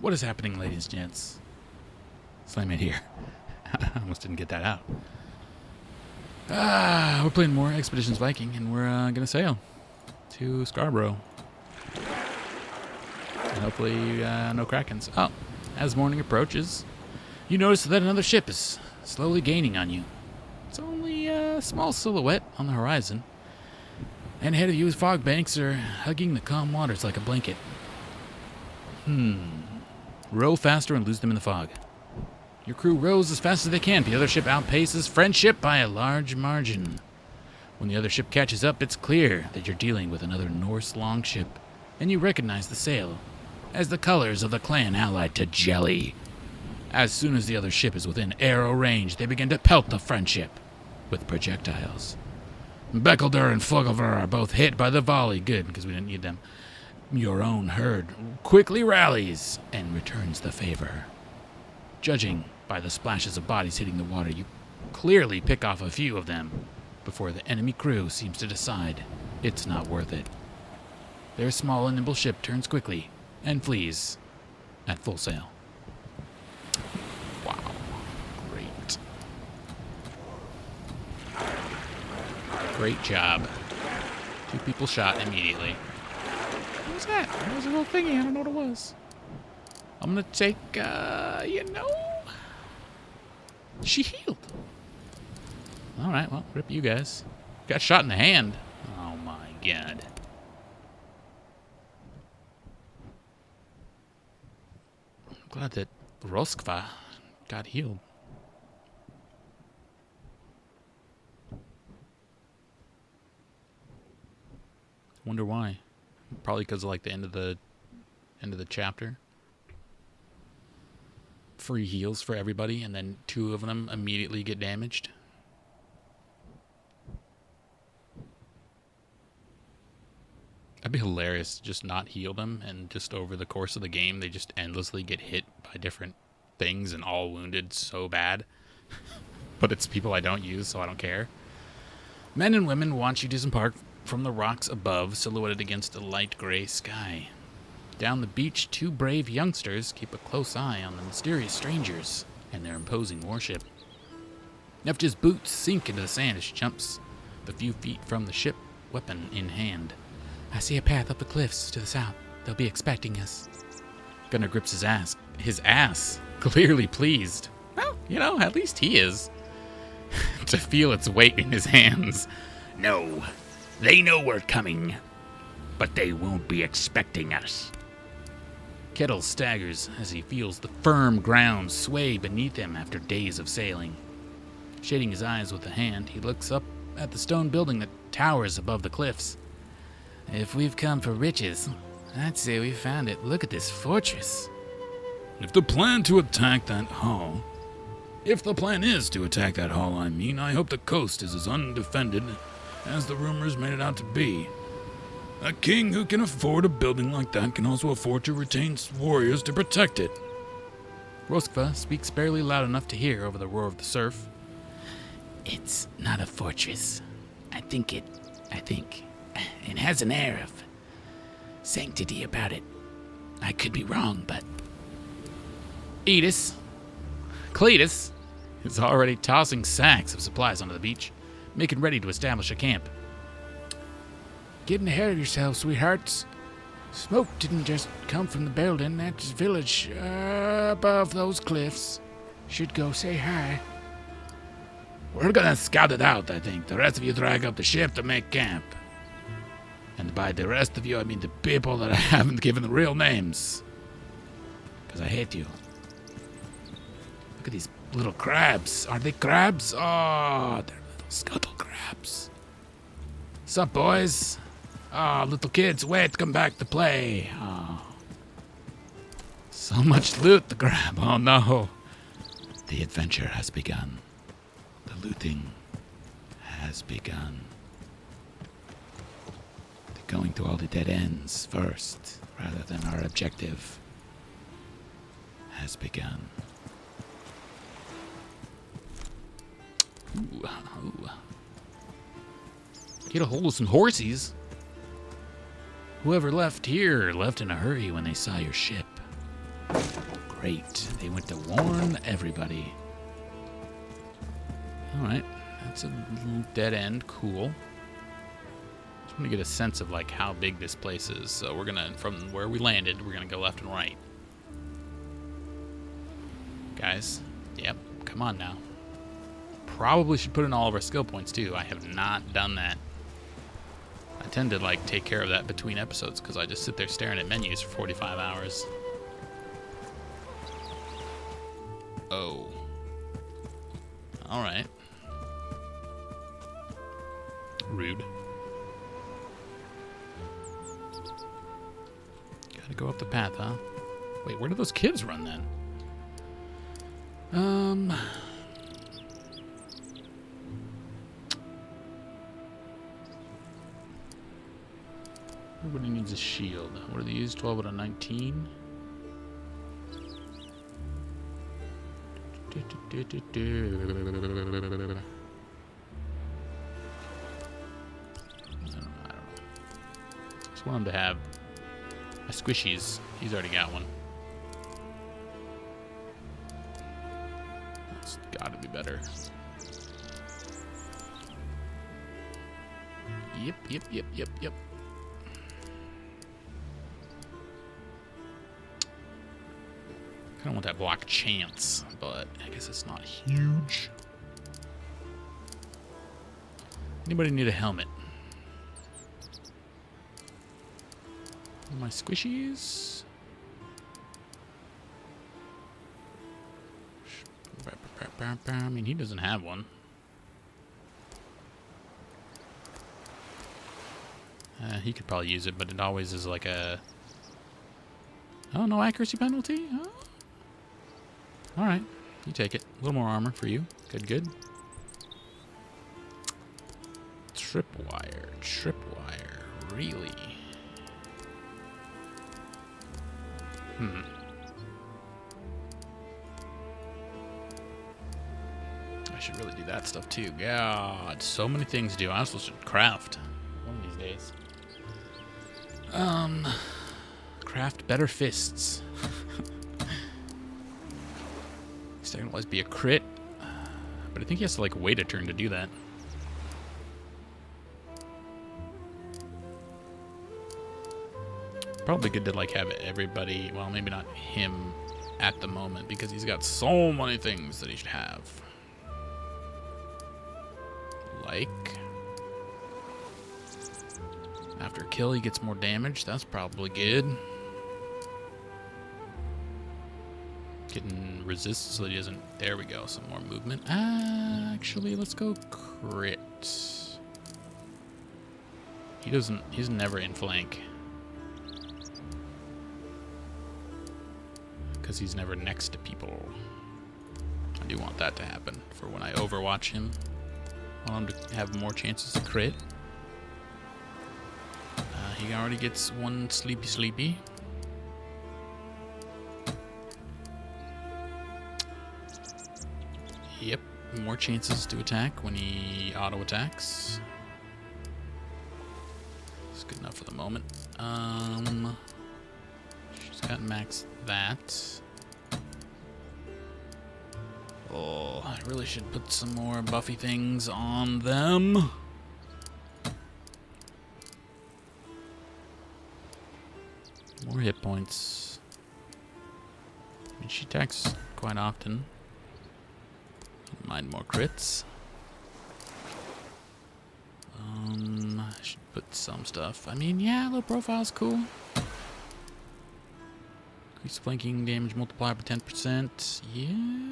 What is happening, ladies and gents? Slam it here. I almost didn't get that out. We're playing more Expeditions Viking, and we're gonna sail to Scarborough. And hopefully, no Krakens. Oh, as morning approaches, you notice that another ship is slowly gaining on you. It's only a small silhouette on the horizon, and ahead of you, fog banks are hugging the calm waters like a blanket. Row faster and lose them in the fog. Your crew rows as fast as they can. The other ship outpaces friendship by a large margin. When the other ship catches up, it's clear that you're dealing with another Norse longship, and you recognize the sail as the colors of the clan allied to Jelly. As soon as the other ship is within arrow range, they begin to pelt the friendship with projectiles. Beckelder and Fogelver are both hit by the volley. Good, because we didn't need them. Your own herd quickly rallies and returns the favor. Judging by the splashes of bodies hitting the water, you clearly pick off a few of them before the enemy crew seems to decide it's not worth it. Their small and nimble ship turns quickly and flees at full sail. Wow. Great. Great job. 2 people shot immediately. What was that? That was a little thingy. I don't know what it was. I'm gonna take, she healed. Alright, well, rip you guys. Got shot in the hand. Oh my god. I'm glad that Roskva got healed. Wonder why. Probably because of like the end of the chapter. Free heals for everybody, and then 2 of them immediately get damaged. That'd be hilarious to just not heal them, and just over the course of the game, they just endlessly get hit by different things and all wounded so bad. But it's people I don't use, so I don't care. Men and women watch you disembark from the rocks above, silhouetted against a light gray sky. Down the beach, 2 brave youngsters keep a close eye on the mysterious strangers and their imposing warship. Neft's boots sink into the sand as she jumps the few feet from the ship, weapon in hand. I see a path up the cliffs to the south. They'll be expecting us. Gunnar grips his ass, clearly pleased. Well, at least he is. To feel its weight in his hands. No, they know we're coming, but they won't be expecting us. Kettle staggers as he feels the firm ground sway beneath him after days of sailing. Shading his eyes with a hand, he looks up at the stone building that towers above the cliffs. If we've come for riches, I'd say we found it. Look at this fortress. If the plan is to attack that hall, I hope the coast is as undefended as the rumors made it out to be. A king who can afford a building like that can also afford to retain warriors to protect it. Roskva speaks barely loud enough to hear over the roar of the surf. It's not a fortress. I think it has an air of sanctity about it. I could be wrong, but... Cletus is already tossing sacks of supplies onto the beach, making ready to establish a camp. Getting ahead of yourselves, sweethearts. Smoke didn't just come from the building. That village above those cliffs. Should go say hi. We're gonna scout it out, I think. The rest of you drag up the ship to make camp. And by the rest of you, I mean the people that I haven't given the real names. Because I hate you. Look at these little crabs. Are they crabs? Oh, they're little scuttle crabs. Sup, boys? Oh, little kids, wait, come back to play. Oh. So much loot to grab. Oh, no. The adventure has begun. The looting has begun. They're going to all the dead ends first, rather than our objective has begun. Ooh. Get a hold of some horsies. Whoever left here left in a hurry when they saw your ship. Great. They went to warn everybody. Alright. That's a little dead end. Cool. Just want to get a sense of like how big this place is. So we're gonna, from where we landed, we're gonna go left and right. Guys. Yep. Come on now. Probably should put in all of our skill points too. I have not done that. I tend to like take care of that between episodes because I just sit there staring at menus for 45 hours. Oh. Alright. Rude. Gotta go up the path, huh? Wait, where do those kids run then? Everybody needs a shield. What are these? 12 out of 19? I don't know. Just want him to have a squishies. He's already got one. That's gotta be better. Yep. I kind of want that block chance, but I guess it's not huge. Anybody need a helmet? My squishies? I mean, he doesn't have one. He could probably use it, but it always is like a... Oh, no accuracy penalty? Oh. Alright, you take it. A little more armor for you. Good. Tripwire. Really? I should really do that stuff too. God, so many things to do. I also should craft one of these days. Craft better fists. That can always be a crit, but I think he has to like wait a turn to do that. Probably good to like have everybody, well, maybe not him at the moment because he's got so many things that he should have. Like after a kill he gets more damage. That's probably good. Getting resist so that he doesn't. There we go. Some more movement. Actually, let's go crit. He doesn't. He's never in flank because he's never next to people. I do want that to happen for when I overwatch him. I want him to have more chances to crit. He already gets one sleepy. Yep, more chances to attack when he auto-attacks. It's good enough for the moment. She's got max that. Oh, I really should put some more buffy things on them. More hit points. I mean, she attacks quite often. Mind more crits. I should put some stuff. I mean, yeah, low profile's cool. Increase flanking damage multiplier by 10%. Yeah.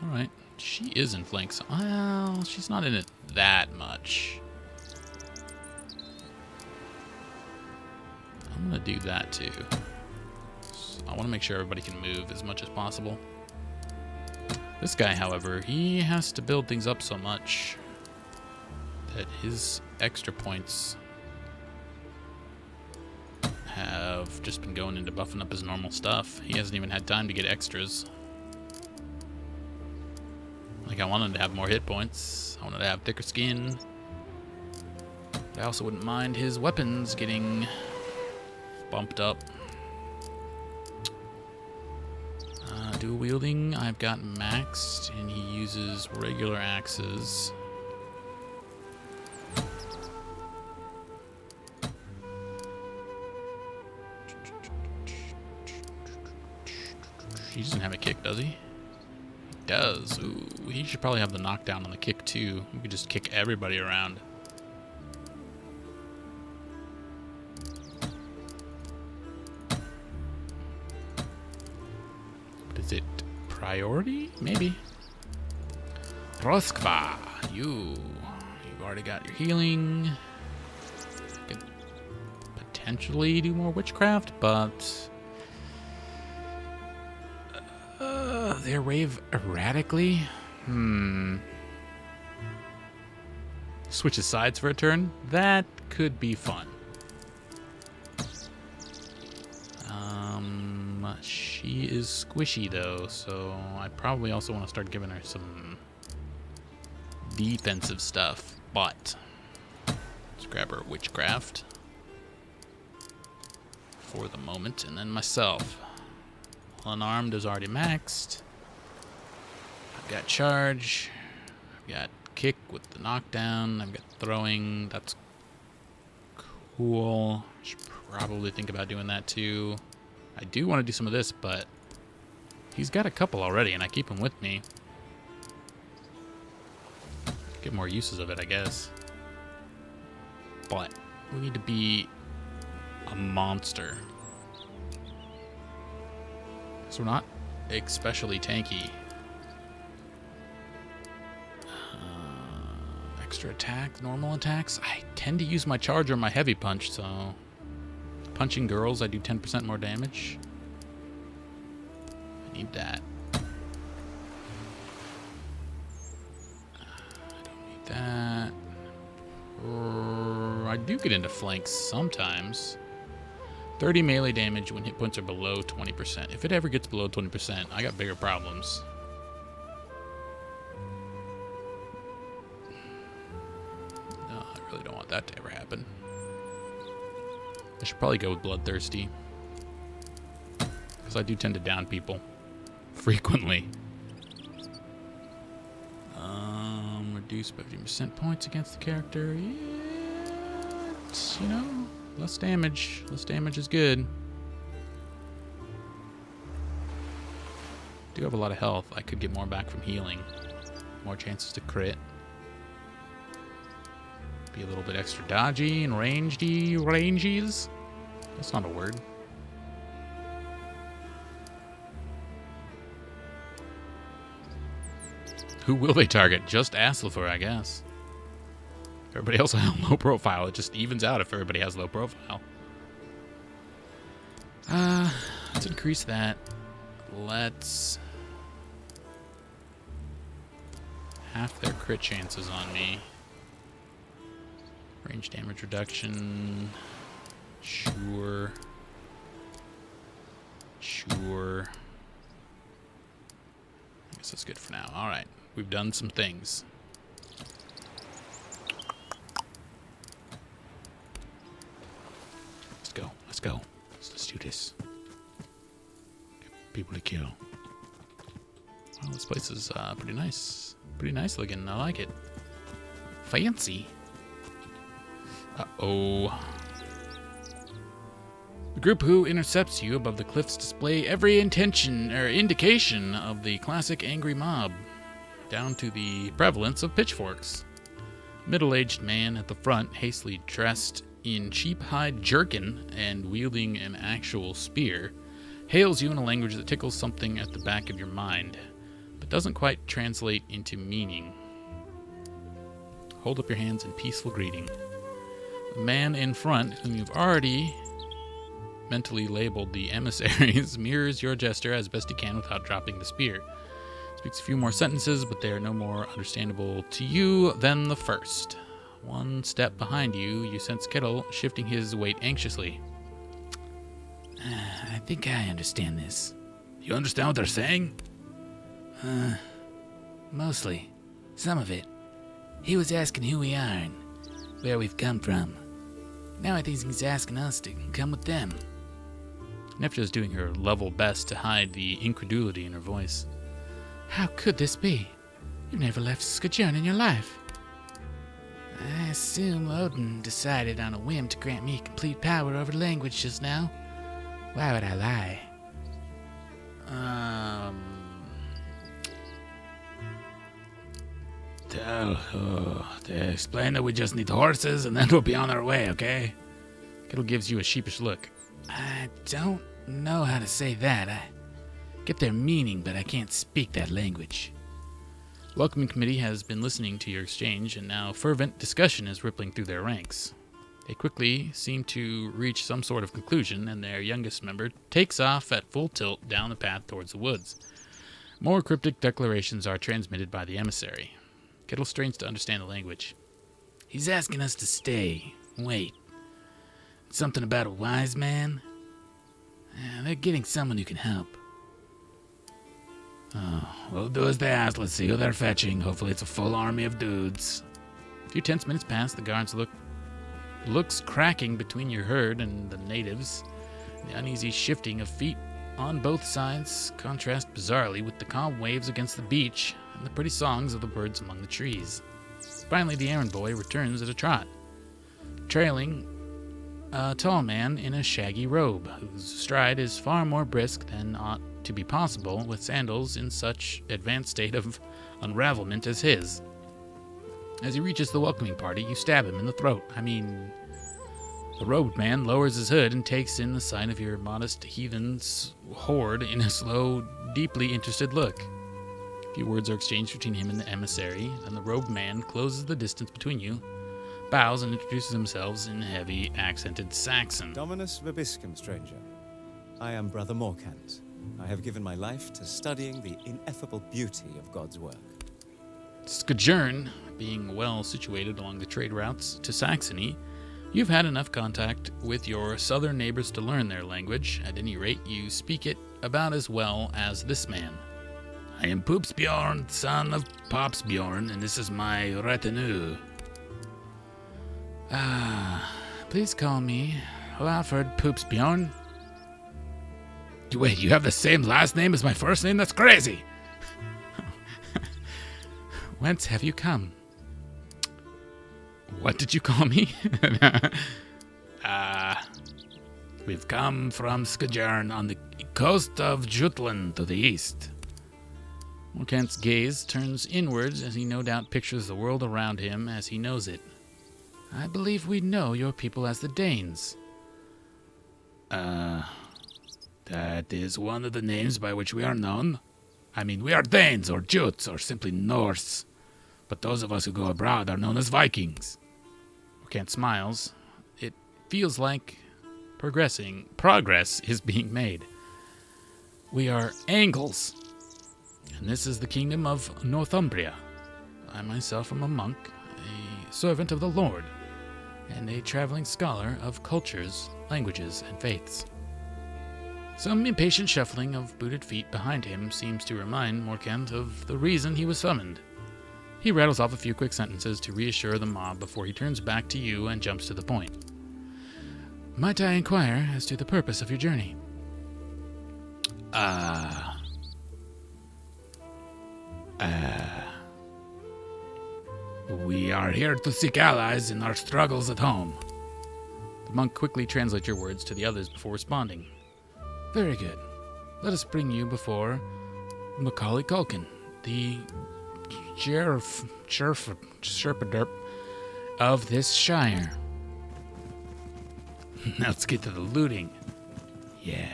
Alright. She is in flank, so well, she's not in it that much. I'm gonna do that too. So I want to make sure everybody can move as much as possible. This guy, however, he has to build things up so much that his extra points have just been going into buffing up his normal stuff. He hasn't even had time to get extras. Like, I wanted to have more hit points. I wanted to have thicker skin. But I also wouldn't mind his weapons getting bumped up. dual wielding I've got maxed, and he uses regular axes. He doesn't have a kick, does he? He does. Ooh, he should probably have the knockdown on the kick too. We could just kick everybody around. But is it priority? Maybe. Roskva, you've already got your healing. Could potentially do more witchcraft, but they wave erratically. Switches sides for a turn. That could be fun. She is squishy though, so I probably also want to start giving her some defensive stuff. But let's grab her witchcraft for the moment, and then myself. Unarmed is already maxed. I've got charge. I've got kick with the knockdown. I've got throwing. That's cool. Should probably think about doing that too. I do want to do some of this, but he's got a couple already, and I keep him with me. Get more uses of it, I guess. But we need to be a monster. So we're not especially tanky. Extra attack, normal attacks. I tend to use my charge or my heavy punch, so punching girls, I do 10% more damage. I need that. I don't need that. I do get into flanks sometimes. 30 melee damage when hit points are below 20%. If it ever gets below 20%, I got bigger problems. No, I really don't want that to ever happen. I should probably go with Bloodthirsty, because I do tend to down people frequently. Reduce by 15% points against the character. Yeah, it's, you know, less damage. Less damage is good. Do have a lot of health. I could get more back from healing. More chances to crit. Be a little bit extra dodgy and ranges. That's not a word. Who will they target? Just Aslifer, I guess. Everybody else has low profile. It just evens out if everybody has low profile. Let's increase that. Let's half their crit chances on me. Range damage reduction. Sure. I guess that's good for now. All right. We've done some things. Let's go. Let's do this. Get people to kill. Well, this place is pretty nice. Pretty nice looking. I like it. Fancy. Uh-oh. The group who intercepts you above the cliffs display every indication of the classic angry mob, down to the prevalence of pitchforks. Middle-aged man at the front, hastily dressed in cheap hide jerkin and wielding an actual spear, hails you in a language that tickles something at the back of your mind, but doesn't quite translate into meaning. Hold up your hands in peaceful greeting. The man in front, whom you've already mentally labeled the emissaries, mirrors your gesture as best he can without dropping the spear. Speaks a few more sentences, but they are no more understandable to you than the first. One step behind you, you sense Kettle shifting his weight anxiously. I think I understand this. You understand what they're saying? Mostly. Some of it. He was asking who we are and where we've come from. Now I think he's asking us to come with them. Nefja is doing her level best to hide the incredulity in her voice. How could this be? You've never left Skadjern in your life. I assume Odin decided on a whim to grant me complete power over language just now. Why would I lie? Explain that we just need horses and then we'll be on our way, okay? Kettle gives you a sheepish look. I don't know how to say that. I get their meaning, but I can't speak that language. The welcoming committee has been listening to your exchange, and now fervent discussion is rippling through their ranks. They quickly seem to reach some sort of conclusion, and their youngest member takes off at full tilt down the path towards the woods. More cryptic declarations are transmitted by the emissary. Kettle strains to understand the language. He's asking us to stay. Wait. Something about a wise man? They're getting someone who can help. Oh, we'll do as they ask. Let's see who they're fetching. Hopefully it's a full army of dudes. A few tense minutes pass. The guards looks cracking between your herd and the natives. The uneasy shifting of feet on both sides contrast bizarrely with the calm waves against the beach and the pretty songs of the birds among the trees. Finally, the errand boy returns at a trot, trailing a tall man in a shaggy robe, whose stride is far more brisk than ought to be possible with sandals in such advanced state of unravelment as his. As he reaches the welcoming party, you stab him in the throat. The robed man lowers his hood and takes in the sight of your modest heathen's horde in a slow, deeply interested look. A few words are exchanged between him and the emissary, and the robed man closes the distance between you, bows, and introduces themselves in heavy, accented Saxon. Dominus Vobiscum, stranger. I am Brother Morkant. I have given my life to studying the ineffable beauty of God's work. Skadjern, being well situated along the trade routes to Saxony, you've had enough contact with your southern neighbors to learn their language. At any rate, you speak it about as well as this man. I am Poopsbjorn, son of Popsbjorn, and this is my retinue. Please call me Alfred Poopsbjorn. Wait, you have the same last name as my first name? That's crazy! Whence have you come? What did you call me? We've come from Skadjern on the coast of Jutland to the east. Morkant's gaze turns inwards as he no doubt pictures the world around him as he knows it. I believe we know your people as the Danes. That is one of the names by which we are known. We are Danes, or Jutes, or simply Norse. But those of us who go abroad are known as Vikings. Morkant smiles. It feels like progress is being made. We are Angles, and this is the kingdom of Northumbria. I myself am a monk, a servant of the Lord, and a traveling scholar of cultures, languages, and faiths. Some impatient shuffling of booted feet behind him seems to remind Morkant of the reason he was summoned. He rattles off a few quick sentences to reassure the mob before he turns back to you and jumps to the point. Might I inquire as to the purpose of your journey? We are here to seek allies in our struggles at home. The monk quickly translates your words to the others before responding. Very good. Let us bring you before Macaulay Culkin, the Sherpaderp of this shire. Now let's get to the looting. Yeah.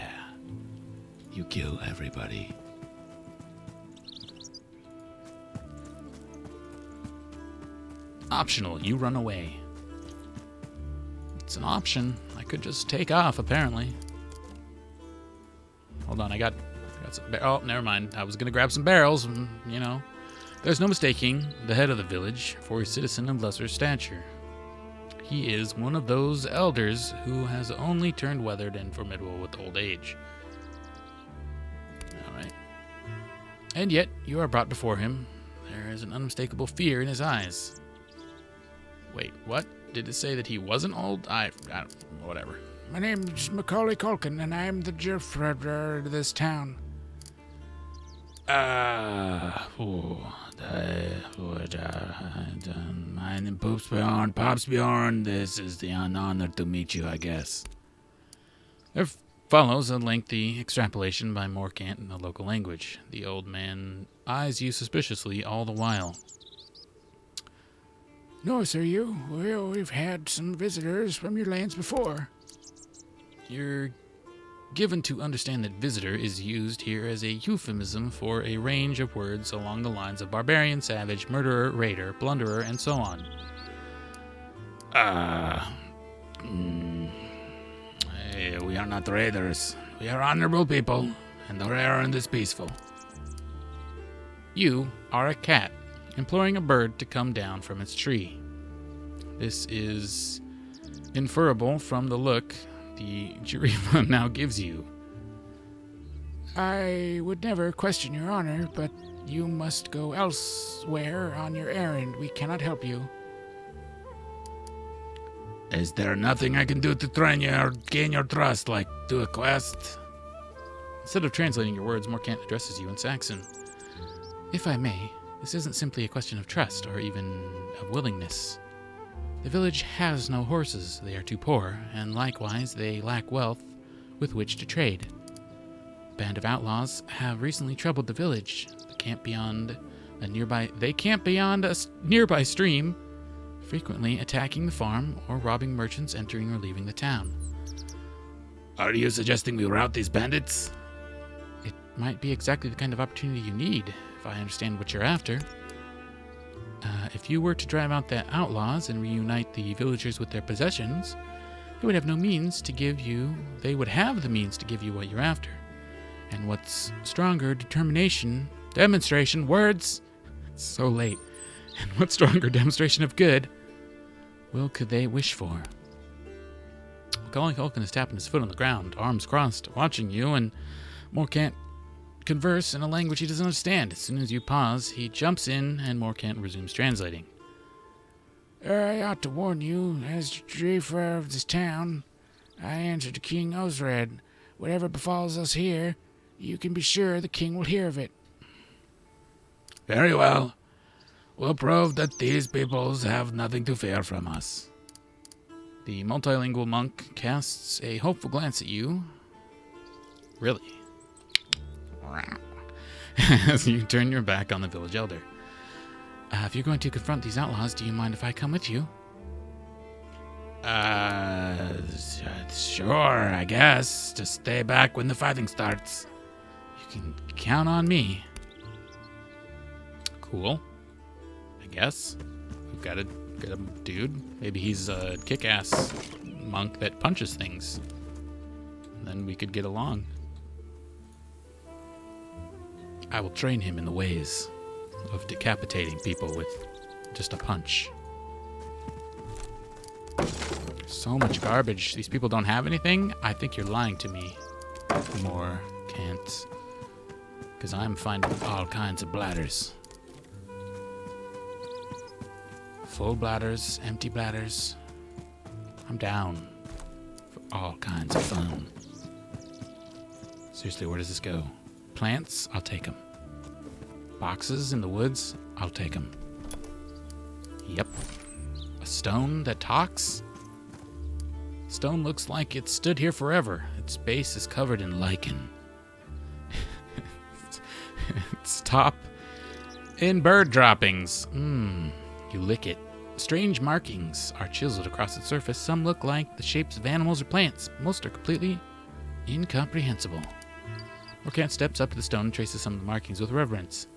You kill everybody. Optional, you run away. It's an option. I could just take off, apparently. Hold on, I got some... Oh, never mind. I was going to grab some barrels, There's no mistaking the head of the village for a citizen of lesser stature. He is one of those elders who has only turned weathered and formidable with old age. All right. And yet, you are brought before him. There is an unmistakable fear in his eyes. Wait, what? Did it say that he wasn't old? I don't... Whatever. My name's Macaulay Culkin, and I'm the Jerfred of this town. Mein Popsbjorn, Popsbjorn, this is an honor to meet you, I guess. There follows a lengthy extrapolation by Morcant in the local language. The old man eyes you suspiciously all the while. Norse, are you? Well, we've had some visitors from your lands before. You're given to understand that visitor is used here as a euphemism for a range of words along the lines of barbarian, savage, murderer, raider, blunderer, and so on. We are not raiders. We are honorable people, and our errand is peaceful. You are a cat, imploring a bird to come down from its tree. This is inferable from the look the Jirifa now gives you. I would never question your honor, but you must go elsewhere on your errand. We cannot help you. Is there nothing I can do to train you or gain your trust, like do a quest? Instead of translating your words, Morcant addresses you in Saxon. If I may, this isn't simply a question of trust or even of willingness. The village has no horses, they are too poor, and likewise they lack wealth with which to trade. A band of outlaws have recently troubled the village. They camp beyond a nearby stream, frequently attacking the farm or robbing merchants entering or leaving the town. Are you suggesting we rout these bandits? It might be exactly the kind of opportunity you need, if I understand what you're after. If you were to drive out the outlaws and reunite the villagers with their possessions, they would have the means to give you what you're after. And what's stronger demonstration, words, it's so late. And what stronger demonstration of good could they wish for? Macaulay Culkin is tapping his foot on the ground, arms crossed, watching you, and Morcant converse in a language he doesn't understand. As soon as you pause, he jumps in, and Morcant resumes translating. I ought to warn you, as Jerfred of this town, I answer to King Osred. Whatever befalls us here, you can be sure the king will hear of it. Very well. We'll prove that these peoples have nothing to fear from us. The multilingual monk casts a hopeful glance at you. Really? As you turn your back on the village elder. If you're going to confront these outlaws, do you mind if I come with you? Sure, I guess. Just stay back when the fighting starts. You can count on me. Cool. I guess. We've got a dude. Maybe he's a kick-ass monk that punches things. And then we could get along. I will train him in the ways of decapitating people with just a punch. So much garbage. These people don't have anything? I think you're lying to me. More can't. Because I'm finding all kinds of bladders. Full bladders, empty bladders. I'm down for all kinds of fun. Seriously, where does this go? Plants? I'll take them. Boxes in the woods? I'll take them. Yep. A stone that talks? Stone looks like it stood here forever. Its base is covered in lichen. Its top in bird droppings. You lick it. Strange markings are chiseled across its surface. Some look like the shapes of animals or plants. Most are completely incomprehensible. Morcant steps up to the stone and traces some of the markings with reverence.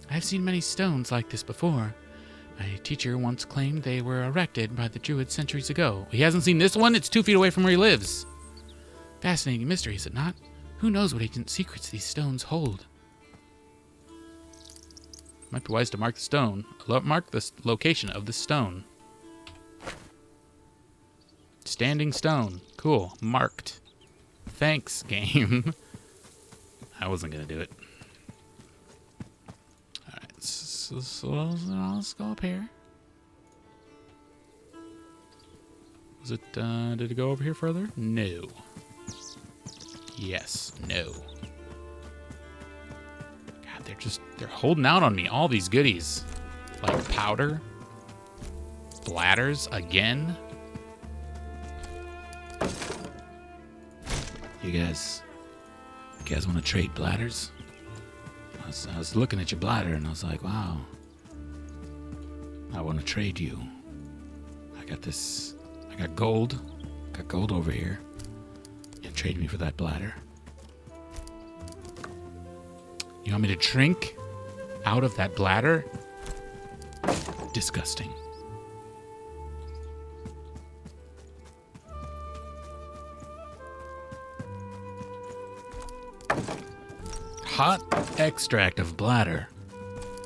I've seen many stones like this before. My teacher once claimed they were erected by the Druids centuries ago. He hasn't seen this one? It's 2 feet away from where he lives. Fascinating mystery, is it not? Who knows what ancient secrets these stones hold? Might be wise to mark the stone. Mark the location of the stone. Standing stone. Cool. Marked. Thanks, game. I wasn't going to do it. Alright, so let's go up here. Was it, did it go over here further? No. Yes, no. God, they're holding out on me. All these goodies. Like powder. Bladders again. You guys want to trade bladders? I was looking at your bladder and I was like, wow. I want to trade you. I got gold. Got gold over here. You trade me for that bladder. You want me to drink out of that bladder? Disgusting. Hot extract of bladder.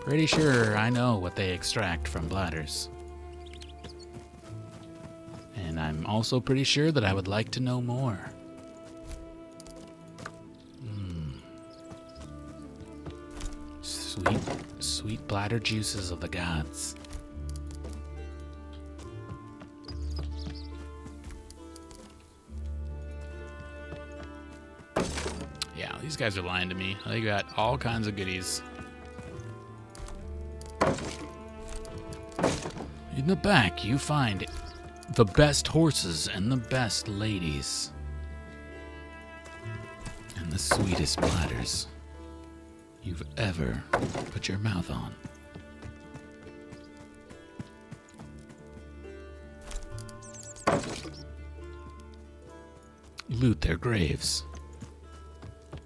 Pretty sure I know what they extract from bladders. And I'm also pretty sure that I would like to know more. Sweet, sweet bladder juices of the gods. Yeah, these guys are lying to me. They got all kinds of goodies. In the back, you find the best horses and the best ladies. And the sweetest bladders you've ever put your mouth on. Loot their graves.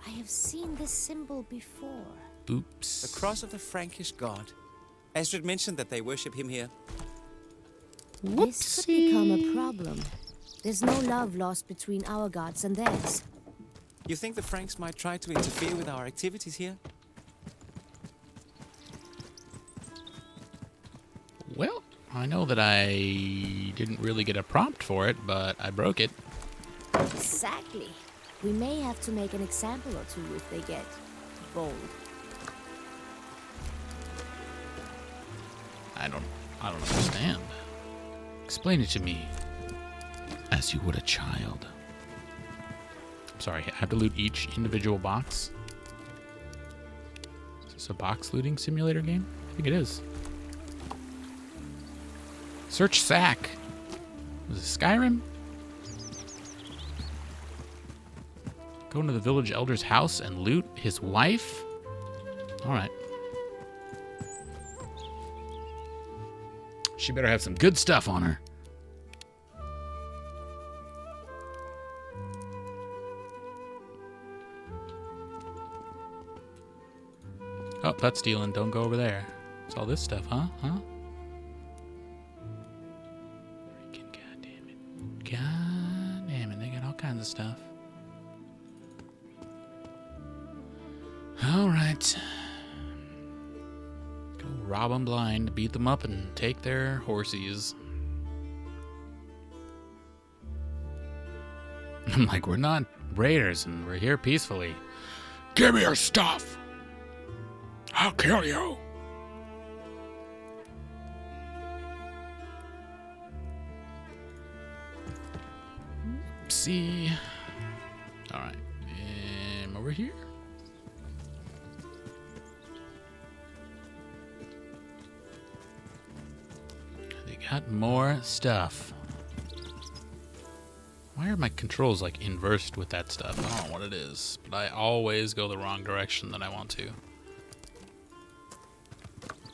I have seen this symbol before. Oops. The cross of the Frankish god. Estrid mentioned that they worship him here. This could become a problem. There's no love lost between our gods and theirs. You think the Franks might try to interfere with our activities here? Well, I know that I didn't really get a prompt for it, but I broke it. Exactly. We may have to make an example or two if they get bold. I don't understand. Explain it to me as you would a child. I'm sorry, I have to loot each individual box. Is this a box looting simulator game? I think it is. Search sack. Was it Skyrim? Go into the village elder's house and loot his wife? Alright. She better have some good stuff on her. Oh, that's stealing. Don't go over there. It's all this stuff, huh? Freaking goddamn it. God damn it. They got all kinds of stuff. All right. Go rob them blind, beat them up, and take their horsies. I'm like, we're not raiders, and we're here peacefully. Give me your stuff. I'll kill you. See. All right. Over here. They got more stuff. Why are my controls like inversed with that stuff? I don't know what it is, but I always go the wrong direction that I want to.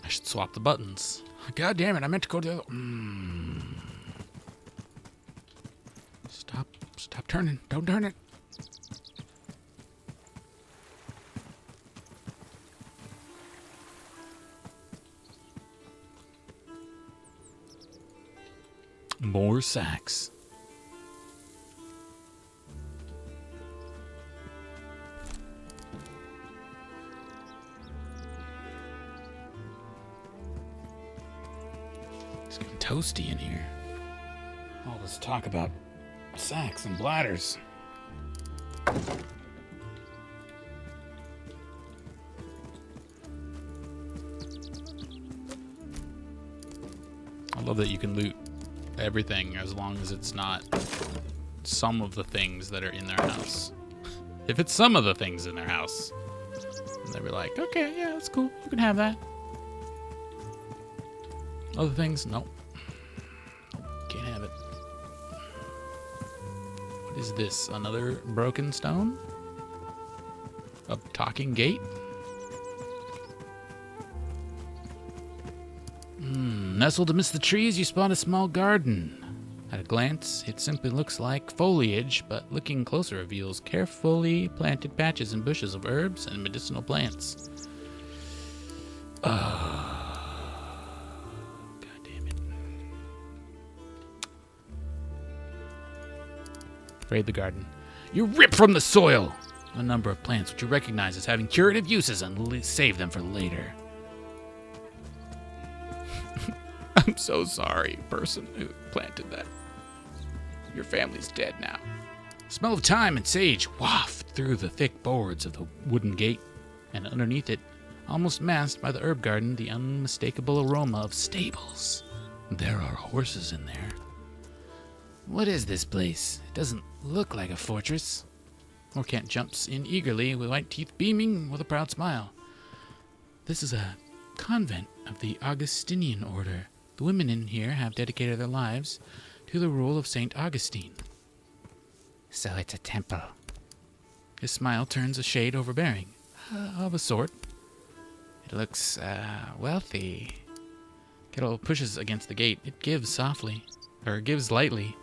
I should swap the buttons. God damn it, I meant to go to the other... Stop turning. Don't turn it. More sacks. It's getting toasty in here. All this talk about sacks and bladders. I love that you can loot everything as long as it's not some of the things that are in their house. If it's some of the things in their house, they'll be like, okay, yeah, that's cool. You can have that. Other things, nope. Can't have it. What is this? Another broken stone? A talking gate? Nestled amidst the trees, you spot a small garden. At a glance, it simply looks like foliage, but looking closer reveals carefully planted patches and bushes of herbs and medicinal plants. God damn it. Raid the garden. You rip from the soil a number of plants which you recognize as having curative uses and save them for later. I'm so sorry, person who planted that. Your family's dead now. Smell of thyme and sage waft through the thick boards of the wooden gate, and underneath it, almost masked by the herb garden, the unmistakable aroma of stables. There are horses in there. What is this place? It doesn't look like a fortress. Morkant jumps in eagerly, with white teeth beaming with a proud smile. This is a convent of the Augustinian order. The women in here have dedicated their lives to the rule of St. Augustine. So it's a temple. His smile turns a shade overbearing. Of a sort. It looks, wealthy. Kettle pushes against the gate. It gives softly. Or gives lightly.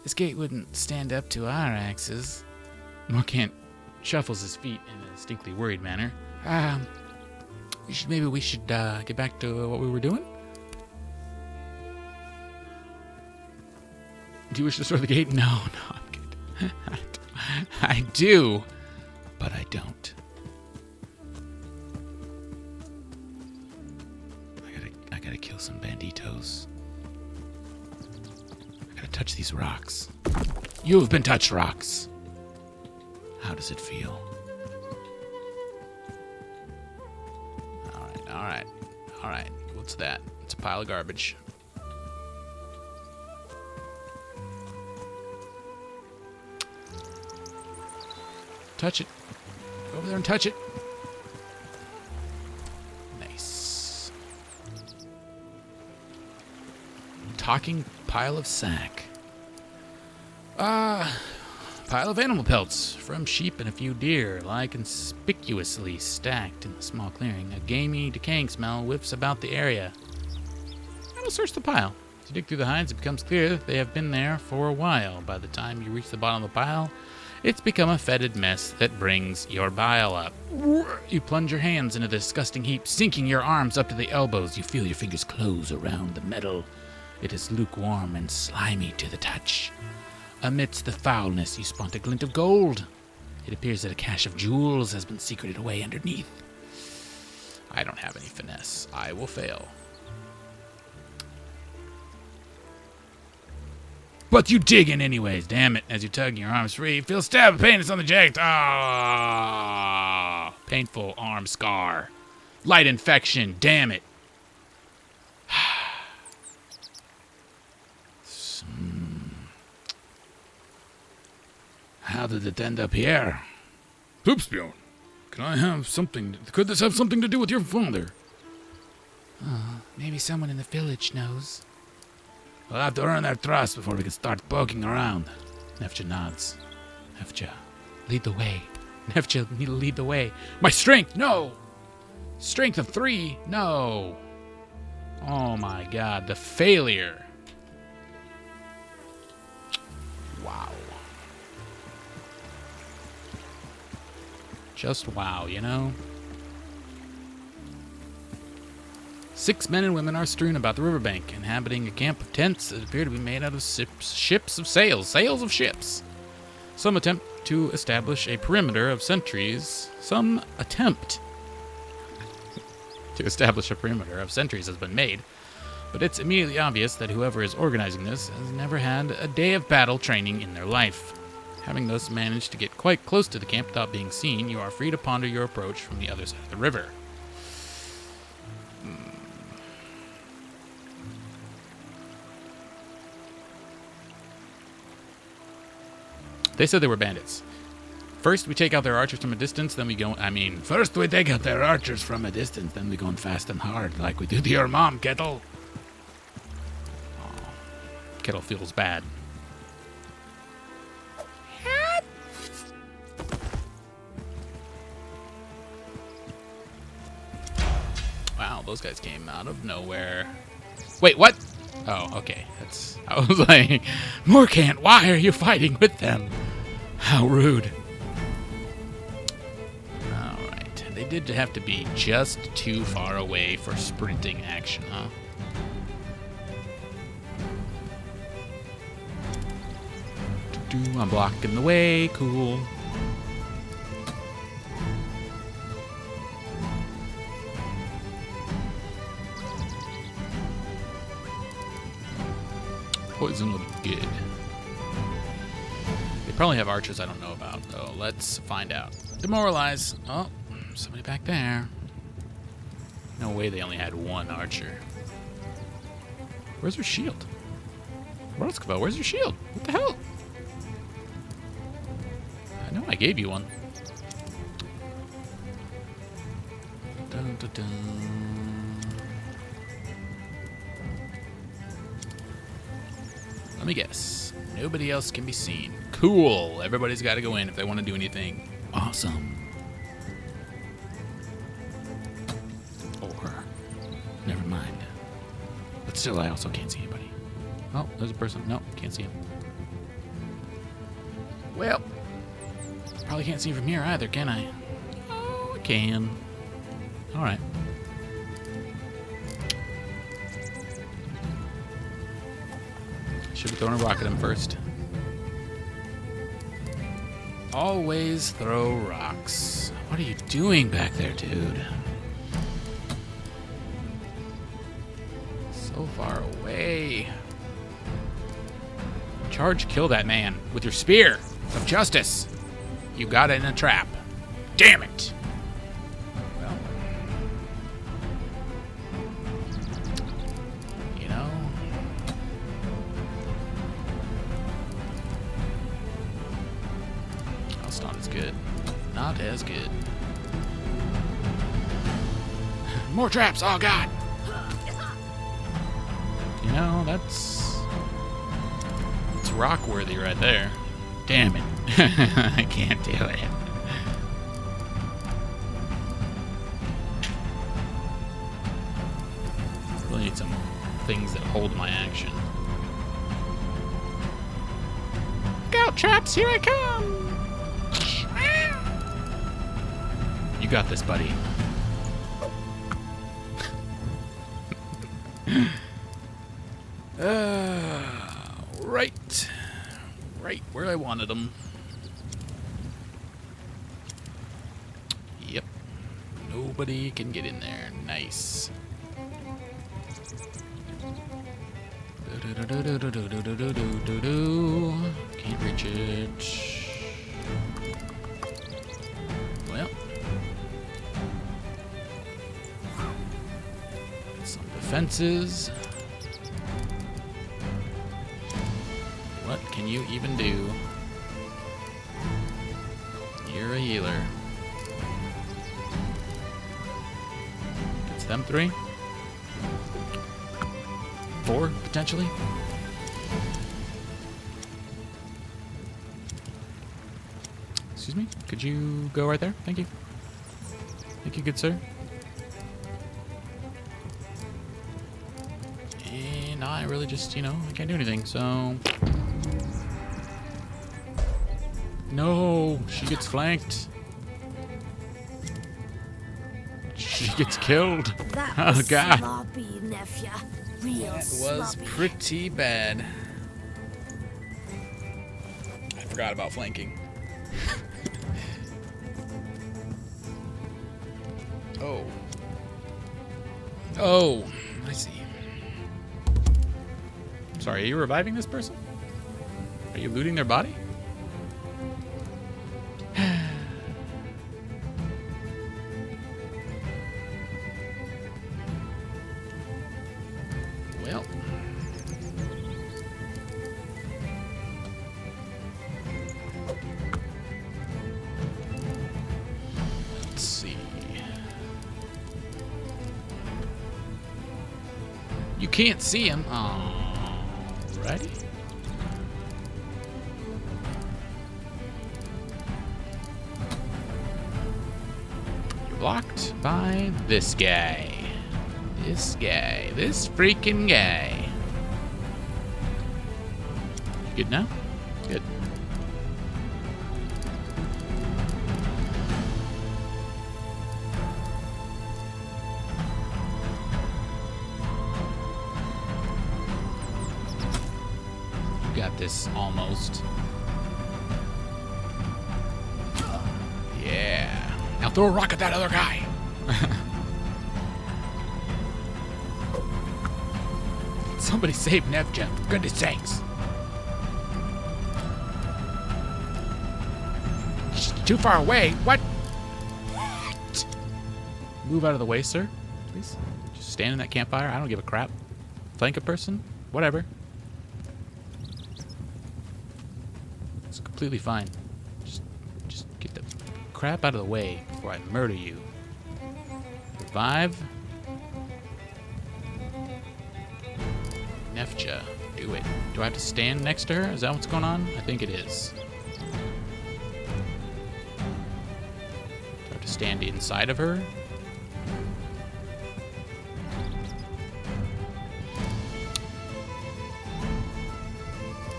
This gate wouldn't stand up to our axes. Morkant shuffles his feet in a distinctly worried manner. Maybe we should get back to what we were doing? Do you wish to restore the gate? No, I'm good. I do, but I don't. I gotta kill some banditos. I gotta touch these rocks. You have been touched, rocks. How does it feel? All right. What's that? It's a pile of garbage. Touch it. Go over there and touch it. Nice. Talking pile of sack. Pile of animal pelts from sheep and a few deer lie conspicuously stacked in the small clearing. A gamey, decaying smell whiffs about the area. I will search the pile. As you dig through the hides, it becomes clear that they have been there for a while. By the time you reach the bottom of the pile, it's become a fetid mess that brings your bile up. You plunge your hands into the disgusting heap, sinking your arms up to the elbows. You feel your fingers close around the metal. It is lukewarm and slimy to the touch. Amidst the foulness, you spot a glint of gold. It appears that a cache of jewels has been secreted away underneath. I don't have any finesse. I will fail. But you dig in anyways, damn it. As you tug your arms free, you feel a stab of pain. It's on the jagged. Ah, painful arm scar. Light infection, damn it. How did it end up here? Hoopsbjorn, could this have something to do with your father? Maybe someone in the village knows. We'll have to earn their trust before we can start poking around. Nefja nods. Nefja, lead the way. Nefja, lead the way. My strength, no! Strength of 3, no! Oh my god, the failure. Wow. Just wow, you know? 6 men and women are strewn about the riverbank, inhabiting a camp of tents that appear to be made out of ships of sails of ships. Some attempt to establish a perimeter of sentries. Has been made, but it's immediately obvious that whoever is organizing this has never had a day of battle training in their life. Having thus managed to get quite close to the camp without being seen, you are free to ponder your approach from the other side of the river. They said they were bandits. First, we take out their archers from a distance, then we go... First we take out their archers from a distance, then we go in fast and hard, like we do to your mom, Kettle. Kettle feels bad. Wow, those guys came out of nowhere. Wait, what? Oh, okay. I was like, Morkant, why are you fighting with them? How rude. Alright. They did have to be just too far away for sprinting action, huh? I'm blocking the way. Cool. Poison will be good. They probably have archers I don't know about, though. Let's find out. Demoralize. Oh, somebody back there. No way they only had one archer. Where's her shield? Roskva, where's your shield? What the hell? I know I gave you one. Dun, dun, dun. Let me guess. Nobody else can be seen. Cool. Everybody's got to go in if they want to do anything. Awesome. Or, never mind. But still, I also can't see anybody. Oh, there's a person. No, can't see him. Well, probably can't see from here either, can I? Oh, I can. All right. Should have thrown a rock at him first. Always throw rocks. What are you doing back there, dude? So far away. Charge, kill that man with your spear of justice. You got it in a trap. Damn it. Well, you know. That's not as good. Not as good. More traps. Oh, God. You know, that's rock worthy right there. Damn it. I can't do it. Really need some things that hold my action. Look out, traps, here I come! You got this, buddy. Right where I wanted them. Yep. Nobody can get in there. Nice. Can't reach it. Well. Some defenses. What can you even do? You're a healer. It's them 3? 4, potentially? Excuse me? Could you go right there? Thank you. Thank you, good sir. And I really just, I can't do anything, so... No, she gets flanked. She gets killed. Oh, God. Sloppy, nephew. Real That was sloppy. pretty bad. I forgot about flanking. Oh. Oh, I see. Sorry, are you reviving this person? Are you looting their body? Well. You can't see him. Alrighty. You're blocked by this guy. This guy. This freaking guy. Good now? Good. You got this almost. Yeah. Now throw a rock at that other guy. Somebody save Nevja, for goodness sakes. She's too far away. What? Move out of the way, sir. Please. Just stand in that campfire. I don't give a crap. Flank a person. Whatever. It's completely fine. Just get the crap out of the way before I murder you. Revive. Nefja, do it. Do I have to stand next to her? Is that what's going on? I think it is. Do I have to stand inside of her?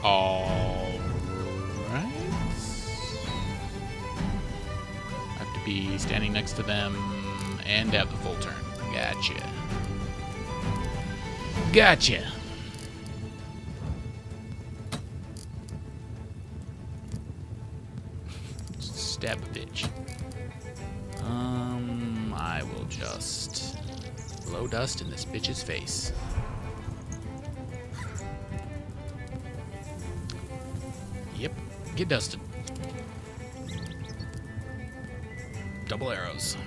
All right. I have to be standing next to them and have the full turn. Gotcha. Gotcha. Stab a bitch. I will just blow dust in this bitch's face. Yep, get dusted. Double arrows.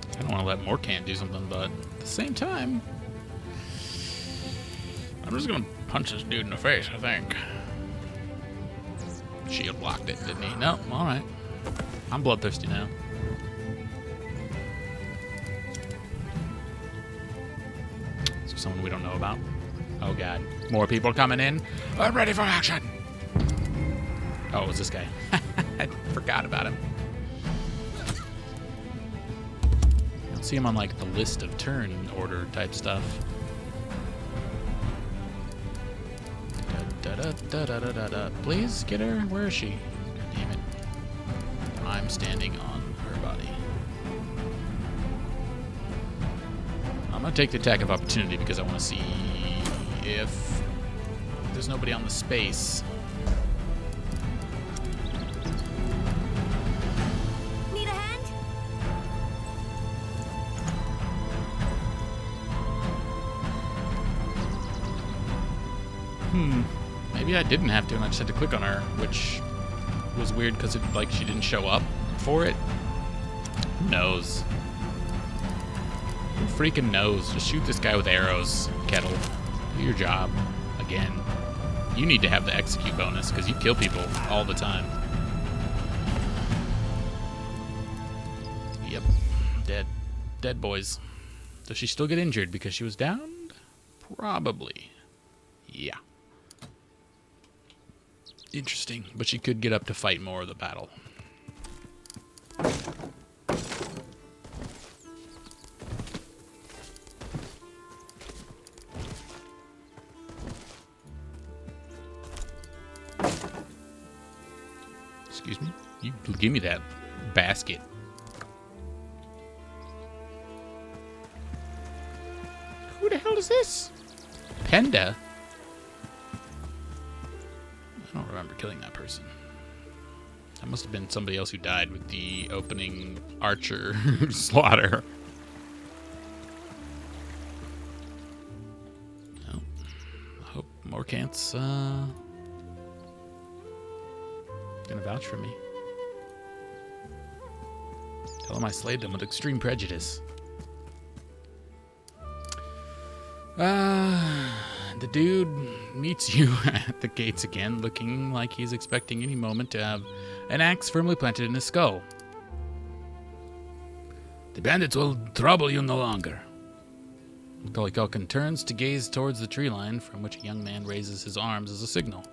I don't want to let Morkant do something, but at the same time, I'm just gonna punch this dude in the face, I think. Shield blocked it, didn't he? No, alright. I'm bloodthirsty now. Is there someone we don't know about? Oh god. More people coming in. I'm ready for action! Oh, it was this guy. I forgot about him. I don't see him on like the list of turn order type stuff. Da-da-da-da-da-da. Please get her. Where is she? God damn it. I'm standing on her body. I'm gonna take the attack of opportunity because I want to see if there's nobody on the space. Need a hand? Maybe I didn't have to, and I just had to click on her, which was weird because it like she didn't show up for it. Who knows? Who freaking knows? Just shoot this guy with arrows, Kettle. Do your job. Again. You need to have the execute bonus because you kill people all the time. Yep. Dead. Dead boys. Does she still get injured because she was downed? Probably. Yeah. Interesting. But she could get up to fight more of the battle. Excuse me? You give me that basket. Who the hell is this? Penda? I don't remember killing that person. That must have been somebody else who died with the opening archer slaughter. Well, I hope Morkant's gonna vouch for me. Tell him I slayed them with extreme prejudice. The dude meets you at the gates again, looking like he's expecting any moment to have an axe firmly planted in his skull. The bandits will trouble you no longer. Macaulay Culkin turns to gaze towards the tree line, from which a young man raises his arms as a signal.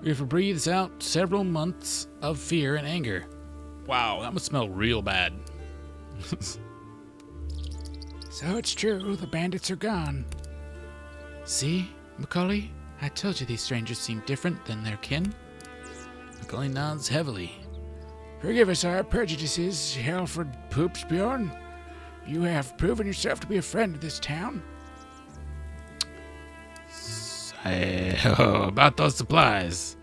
The river breathes out several months of fear and anger. Wow, that must smell real bad. So it's true, the bandits are gone. See, Macaulay? I told you these strangers seem different than their kin. Macaulay nods heavily. Forgive us our prejudices, Halford Poopsbjorn. You have proven yourself to be a friend of this town. About those supplies.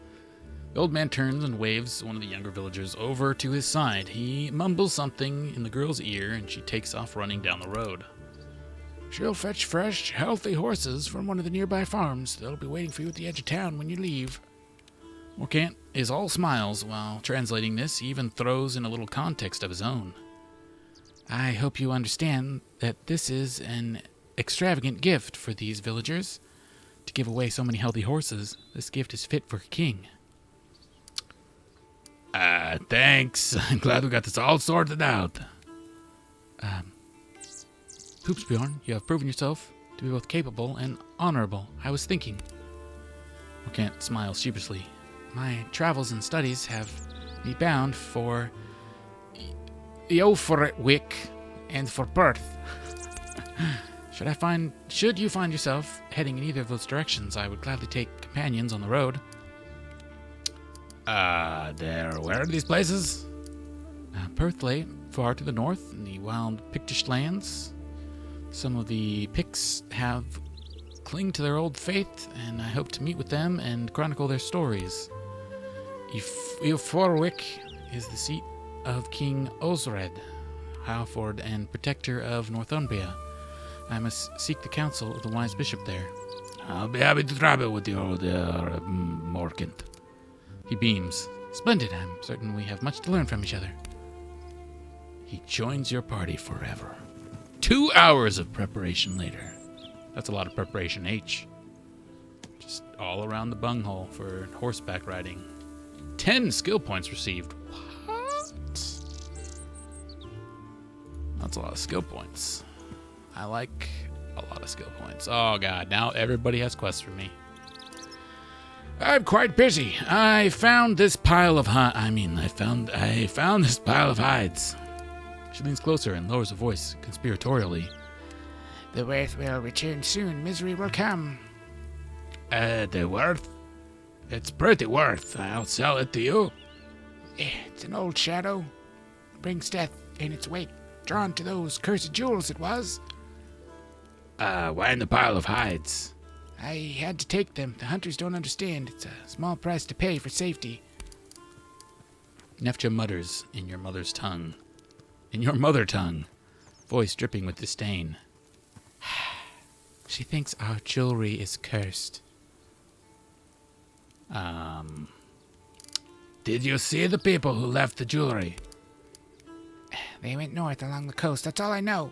The old man turns and waves one of the younger villagers over to his side. He mumbles something in the girl's ear, and she takes off running down the road. She'll fetch fresh, healthy horses from one of the nearby farms. They'll be waiting for you at the edge of town when you leave. Morcant is all smiles while translating this. He even throws in a little context of his own. I hope you understand that this is an extravagant gift for these villagers. To give away so many healthy horses, this gift is fit for a king. Thanks. I'm glad we got this all sorted out. Poopsbjorn, you have proven yourself to be both capable and honorable. I was thinking. Morcant smiles sheepishly. My travels and studies have me bound for Eoforwick and for Perth. Should you find yourself heading in either of those directions, I would gladly take companions on the road. Where are these places? Perth lay far to the north in the wild Pictish lands. Some of the Picts have cling to their old faith, and I hope to meet with them and chronicle their stories. Eoforwick is the seat of King Osred, Halford and protector of Northumbria. I must seek the counsel of the wise bishop there. I'll be happy to travel with you, Morcant. He beams. Splendid. I'm certain we have much to learn from each other. He joins your party forever. 2 hours of preparation later. That's a lot of preparation, H. Just all around the bunghole for horseback riding. 10 skill points received. What? That's a lot of skill points. I like a lot of skill points. Oh god, now everybody has quests for me. I'm quite busy. I found this pile of I found this pile of hides. She leans closer and lowers her voice conspiratorially. The worth will return soon. Misery will come. The worth? It's pretty worth. I'll sell it to you. It's an old shadow. Brings death in its wake. Drawn to those cursed jewels it was. Why in the pile of hides? I had to take them. The hunters don't understand. It's a small price to pay for safety. Nefja mutters in your mother's tongue. In your mother tongue. Voice dripping with disdain. She thinks our jewelry is cursed. Did you see the people who left the jewelry? They went north along the coast. That's all I know.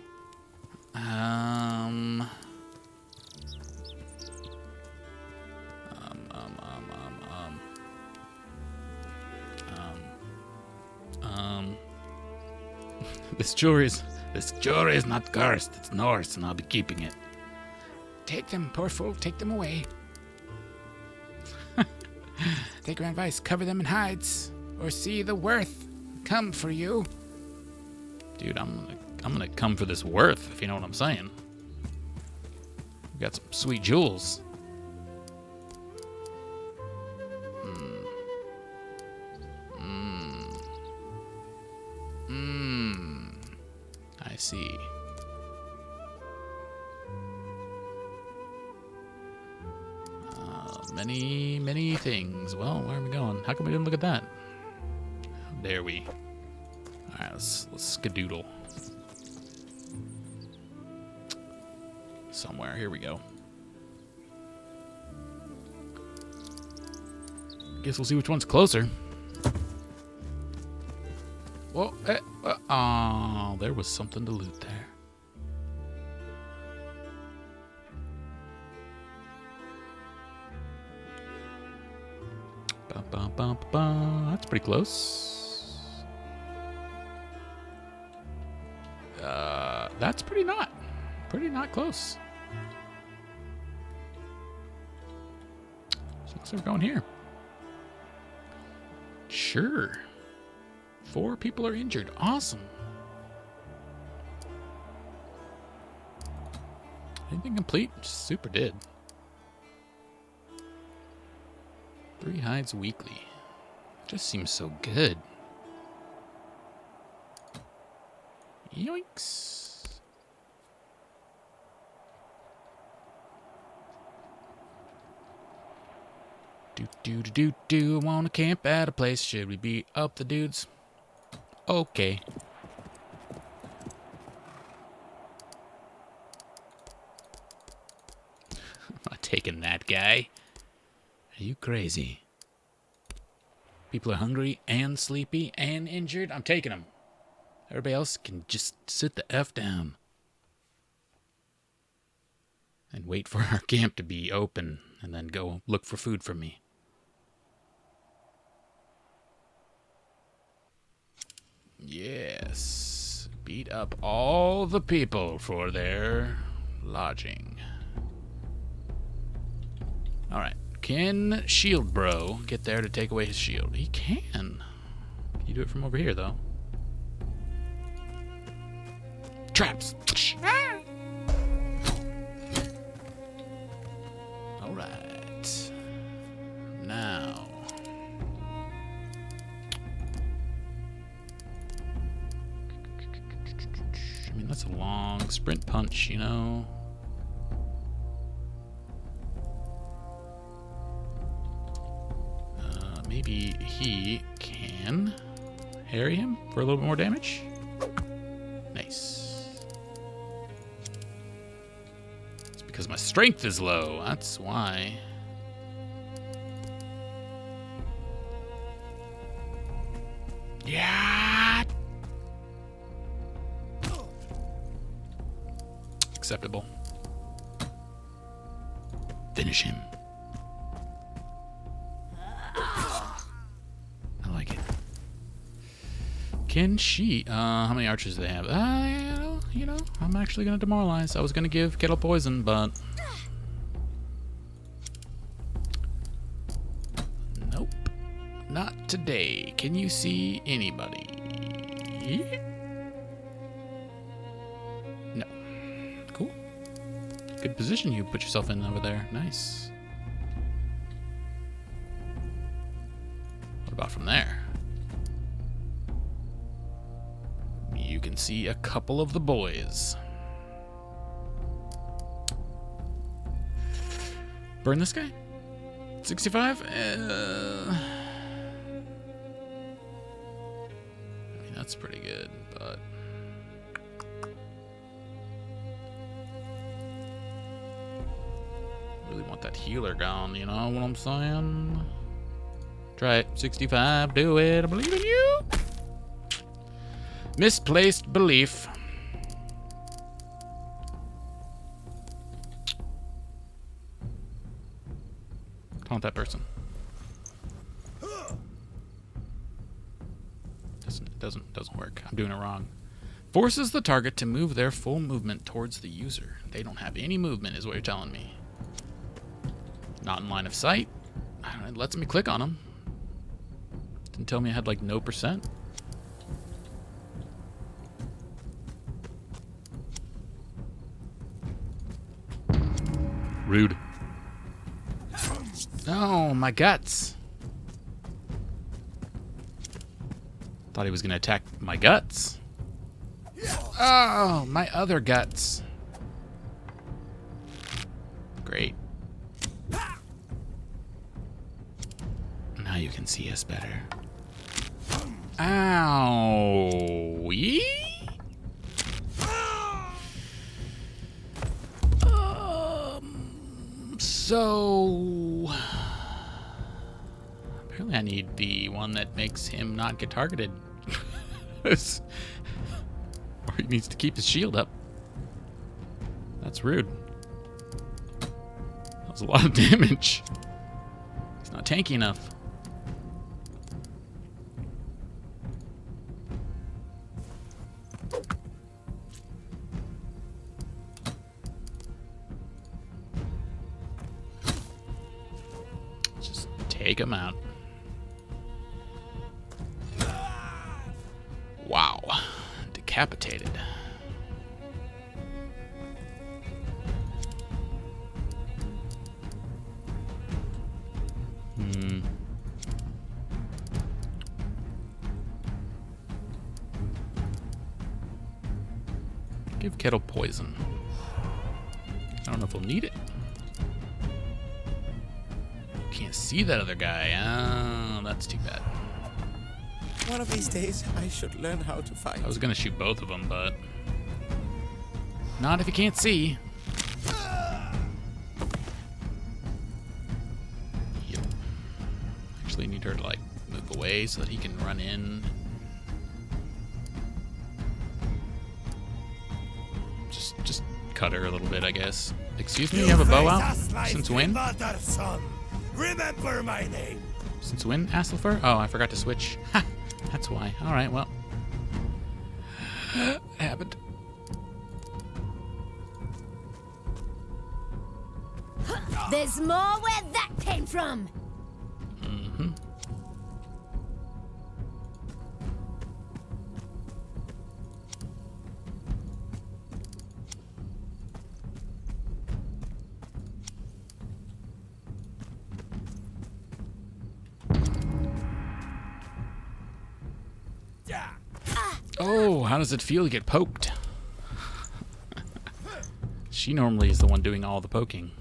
This jewelry is not cursed. It's Norse, and I'll be keeping it. Take them, poor fool. Take them away. Take my advice. Cover them in hides, or see the worth come for you. Dude, I'm gonna come for this worth, if you know what I'm saying. We got some sweet jewels. I see. Many things. Well, where are we going? How come we didn't look at that? How dare we? Alright, let's skedoodle. Somewhere. Here we go. Guess we'll see which one's closer. Whoa, oh, there was something to loot there. That's pretty close. That's pretty not close. So looks like we're going here. Sure. 4 people are injured. Awesome. Anything complete? Super did. 3 hides weekly. Just seems so good. Yoinks. Do. Wanna camp at a place? Should we beat up the dudes? Okay. I'm not taking that guy. Are you crazy? People are hungry and sleepy and injured. I'm taking them. Everybody else can just sit the F down. And wait for our camp to be open and then go look for food for me. Yes. Beat up all the people for their lodging. Alright. Can Shield Bro get there to take away his shield? He can. Can you do it from over here, though? Traps! Alright. Now. I mean, that's a long sprint punch, you know? Maybe he can harry him for a little bit more damage. Nice. It's because my strength is low. That's why. Yeah. Acceptable. Finish him. Can she? How many archers do they have? You know, I'm actually gonna demoralize. I was gonna give Kettle poison, but nope, not today. Can you see anybody? No. Cool. Good position you put yourself in over there. Nice. What about from there? You can see a couple of the boys. Burn this guy? 65? I mean, that's pretty good, but... really want that healer gone, you know what I'm saying? Try it. 65, do it. I believe in you! Misplaced belief. Taunt that person. Doesn't work. I'm doing it wrong. Forces the target to move their full movement towards the user. They don't have any movement, is what you're telling me. Not in line of sight. It lets me click on them. Didn't tell me I had like no %. Rude. Oh, my guts. Thought he was going to attack my guts. Oh, my other guts. Great. Now you can see us better. Ow. Yee? So apparently I need the one that makes him not get targeted. Or he needs to keep his shield up. That's rude. That was a lot of damage. He's not tanky enough. Take him out. Wow. Decapitated. Give Kettle poison. I don't know if we'll need it. Can't see that other guy. Oh, that's too bad. One of these days, I should learn how to fight. I was gonna shoot both of them, but not if you can't see. Yep. Actually, need her to like move away so that he can run in. Just cut her a little bit, I guess. Excuse me, you have a bow out? Since when? Remember my name. Since when, Asselfer? Oh, I forgot to switch. Ha! That's why. Alright, well. It happened. There's more where that came from. Mm-hmm. Oh, how does it feel to get poked? She normally is the one doing all the poking.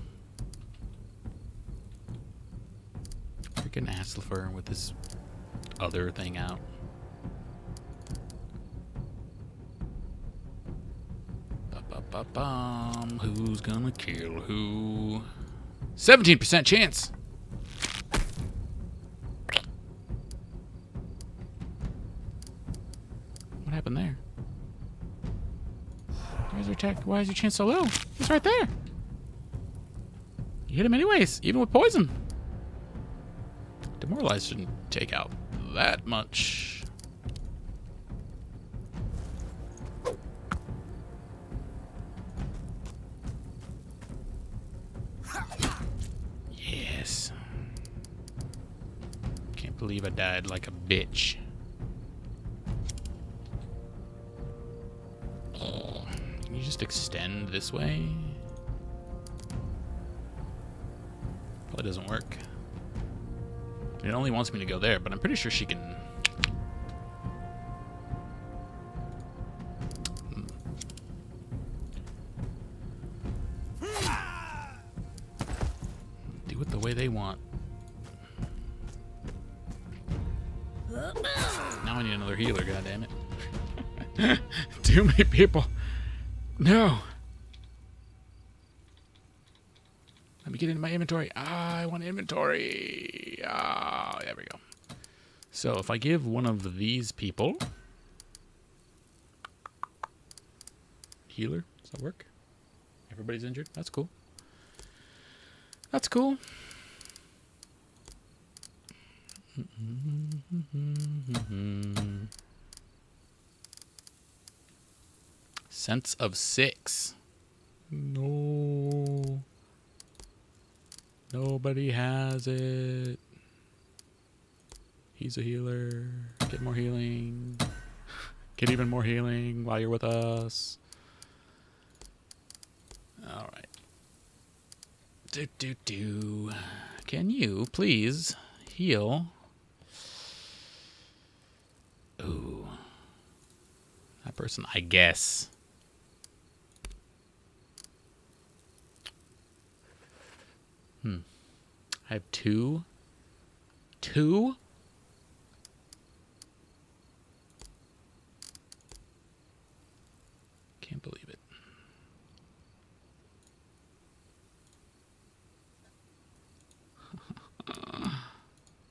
Freaking Asselfer with this other thing out. Ba-ba-ba-bum. Who's gonna kill who? 17% chance! What happened there? Where's your attack? Why is your chance so low? He's right there. You hit him anyways, even with poison. Demoralize shouldn't take out that much. Yes. Can't believe I died like a bitch. Can you just extend this way? Probably doesn't work. It only wants me to go there, but I'm pretty sure she can. Do it the way they want. Now I need another healer, goddammit. Too many people. No. Let me get into my inventory. Ah, I want inventory. Ah, there we go. So if I give one of these people healer, does that work? Everybody's injured? That's cool. That's cool. Sense of 6. No. Nobody has it. He's a healer. Get more healing. Get even more healing while you're with us. Alright. Can you please heal? Ooh. That person, I guess. I have 2. 2? Can't believe it.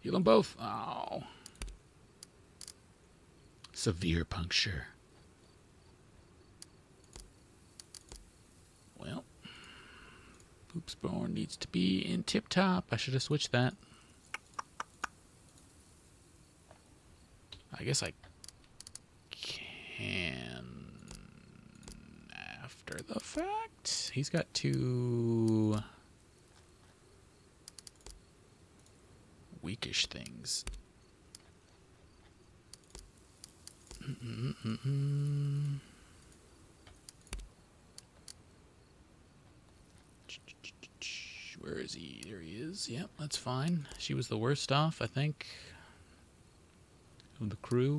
Heal them both. Oh. Severe puncture. Well. Poopsborn needs to be in tip-top. I should have switched that. I guess I can after the fact. He's got 2 weakish things. Where is he? There he is. Yep, that's fine. She was the worst off, I think, of the crew.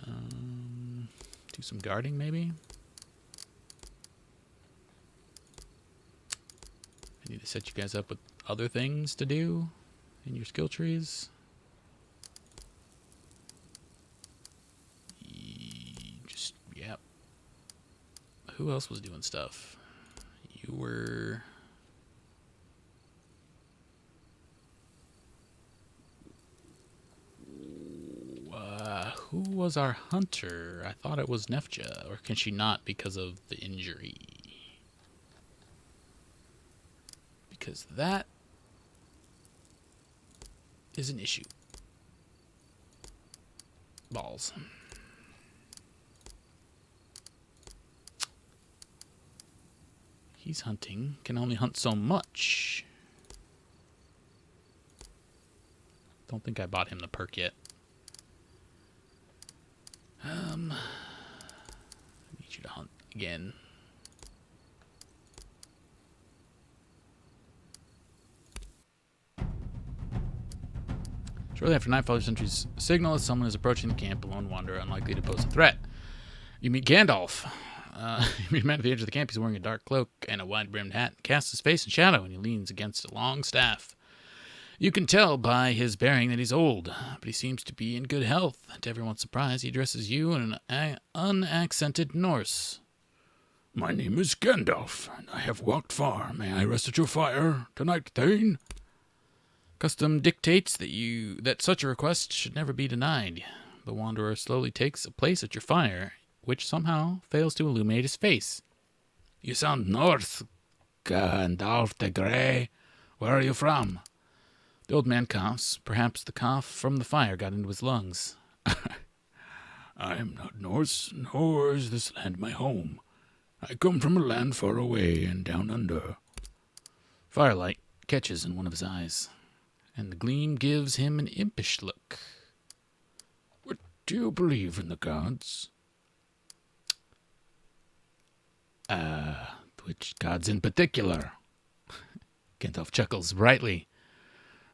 Do some guarding, maybe? I need to set you guys up with other things to do in your skill trees. Just, yep. Who else was doing stuff? You were... who was our hunter? I thought it was Nefja. Or can she not because of the injury? Because that is an issue. Balls. He's hunting. Can only hunt so much. Don't think I bought him the perk yet. I need you to hunt again. Shortly after nightfall, sentries signal as someone is approaching the camp. A lone wanderer, unlikely to pose a threat. You meet Gandalf. You meet a man at the edge of the camp. He's wearing a dark cloak and a wide-brimmed hat. He casts his face in shadow, and he leans against a long staff. You can tell by his bearing that he's old, but he seems to be in good health. To everyone's surprise, he addresses you in an unaccented Norse. My name is Gandalf, and I have walked far. May I rest at your fire tonight, Thane? Custom dictates that such a request should never be denied. The wanderer slowly takes a place at your fire, which somehow fails to illuminate his face. You sound Norse, Gandalf the Grey. Where are you from? The old man coughs. Perhaps the cough from the fire got into his lungs. I am not Norse, nor is this land my home. I come from a land far away and down under. Firelight catches in one of his eyes, and the gleam gives him an impish look. What do you believe in the gods? Which gods in particular? Gandalf chuckles brightly.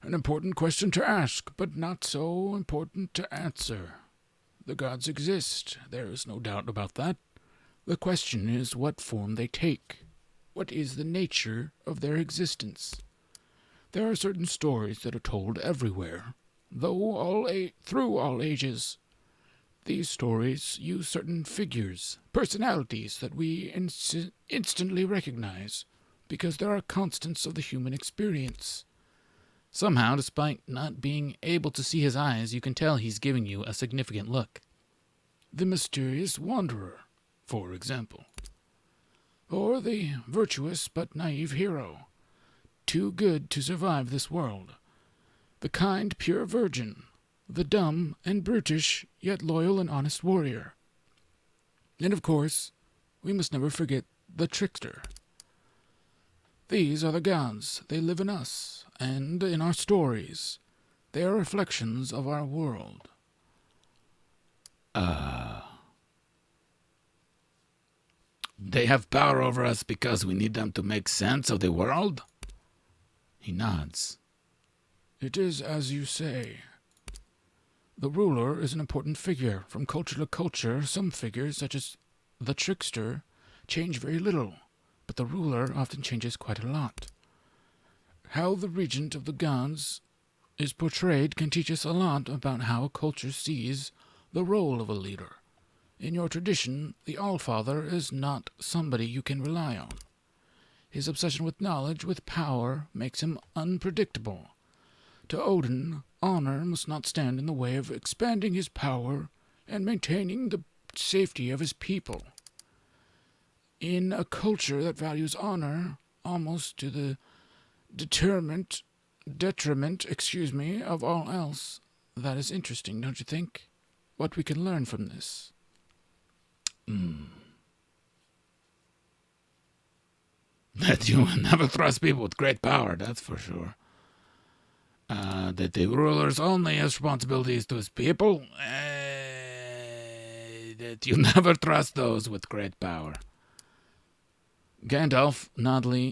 An important question to ask, but not so important to answer. The gods exist, there is no doubt about that. The question is what form they take. What is the nature of their existence? There are certain stories that are told everywhere, through all ages. These stories use certain figures, personalities that we instantly recognize, because there are constants of the human experience. Somehow, despite not being able to see his eyes, you can tell he's giving you a significant look. The mysterious wanderer, for example. Or the virtuous but naive hero, too good to survive this world. The kind, pure virgin, the dumb and brutish, yet loyal and honest warrior. And of course, we must never forget the trickster. These are the gods. They live in us, and in our stories. They are reflections of our world. They have power over us because we need them to make sense of the world? He nods. It is as you say. The ruler is an important figure. From culture to culture, some figures, such as the trickster, change very little, but the ruler often changes quite a lot. How the regent of the gods is portrayed can teach us a lot about how a culture sees the role of a leader. In your tradition, the Allfather is not somebody you can rely on. His obsession with knowledge, with power, makes him unpredictable. To Odin, honor must not stand in the way of expanding his power and maintaining the safety of his people. In a culture that values honor almost to the detriment, of all else, that is interesting, don't you think? What we can learn from this. That you never trust people with great power, that's for sure. That the ruler's only has responsibilities to his people. That you never trust those with great power. Gandalf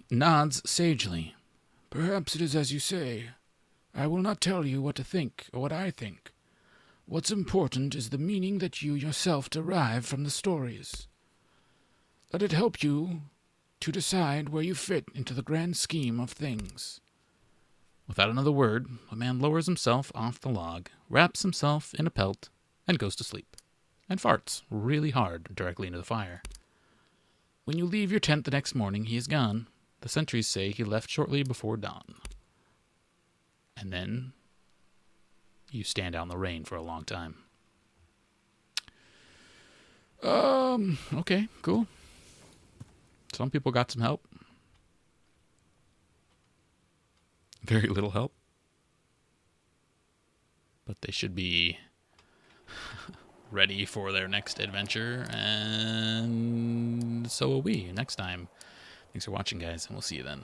nods sagely. Perhaps it is as you say. I will not tell you what to think or what I think. What's important is the meaning that you yourself derive from the stories. Let it help you to decide where you fit into the grand scheme of things. Without another word, the man lowers himself off the log, wraps himself in a pelt, and goes to sleep, and farts really hard directly into the fire. When you leave your tent the next morning, he is gone. The sentries say he left shortly before dawn. And then you stand out in the rain for a long time. Okay, cool. Some people got some help. Very little help. But they should be ready for their next adventure, and so will we next time. Thanks for watching, guys, and we'll see you then.